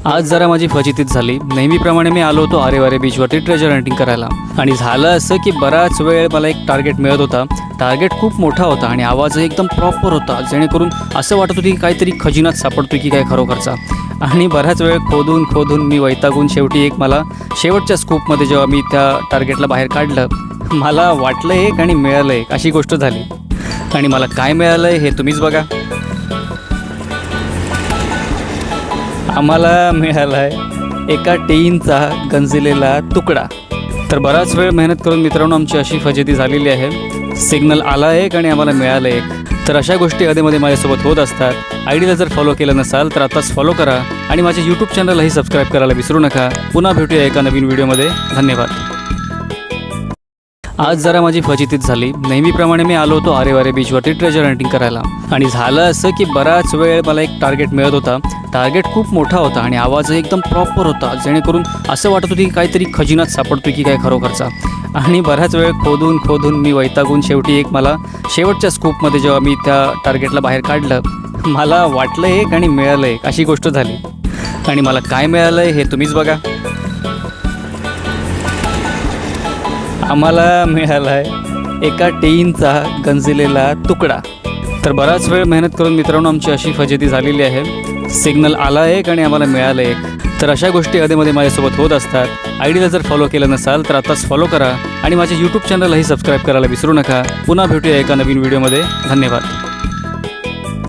आज जरा माझी फजितीच झाली। नेहमीप्रमाणे मी आलो होतो आरेवारे बीचवरती ट्रेजर हंटिंग करायला आणि झालं असं की बराच वेळ मला एक टार्गेट मिळत होता। टार्गेट खूप मोठा होता आणि आवाजही एकदम प्रॉपर होता, जेणेकरून असं वाटत होती की काहीतरी खजिनाच सापडतो की काय खरोखरचा। आणि बराच वेळ खोदून खोदून मी वैतागून शेवटी एक मला शेवटच्या स्कूपमध्ये जेव्हा मी त्या टार्गेटला बाहेर काढलं, मला वाटलं एक आणि मिळालं एक, अशी गोष्ट झाली। आणि मला काय मिळालं हे तुम्हीच बघा। आम्हाला मिळाला आहे एका टीनचा गंजलेला तुकडा। तर बराच वेळ मेहनत करून मित्रांनो आमची अशी फजिती झालेली आहे। सिग्नल आला एक आणि आम्हाला मिळालं एक। तर अशा गोष्टी अधेमध्ये माझ्यासोबत होत असतात। आयडीला जर फॉलो केलं नसाल तर आताच फॉलो करा आणि माझ्या यूट्यूब चॅनललाही सबस्क्राईब करायला विसरू नका। पुन्हा भेटूया एका नवीन व्हिडिओमध्ये। धन्यवाद। आज जरा माझी फजितीच झाली। नेहमीप्रमाणे मी आलो होतो आरेवारे बीचवरती ट्रेजर हंटिंग करायला आणि झालं असं की बराच वेळ मला एक टार्गेट मिळत होता। टार्गेट खूप मोठा होता आणि आवाजही एकदम प्रॉपर होता, जेणेकरून असं वाटत होती की काहीतरी खजिनाच सापडतो की काय खरोखरचा। आणि बराच वेळ खोदून खोदून मी वैतागून शेवटी एक मला शेवटच्या स्कूपमध्ये जेव्हा मी त्या टार्गेटला बाहेर काढलं, मला वाटलं एक आणि मिळालं एक, अशी गोष्ट झाली। आणि मला काय मिळालं हे तुम्हीच बघा। आम्हाला मिळाला आहे एका टीनचा गंजलेला तुकडा। तर बराच वेळ मेहनत करून मित्रांनो आमची अशी फजिती झालेली आहे। सिग्नल आला एक आणि आम्हाला मिळालं एक। तर अशा गोष्टी अधेमध्ये माझ्यासोबत होत असतात। आयडीला जर फॉलो केलं नसाल तर आताच फॉलो करा आणि माझ्या यूट्यूब चॅनललाही सबस्क्राईब करायला विसरू नका। पुन्हा भेटूया एका नवीन व्हिडिओमध्ये। धन्यवाद।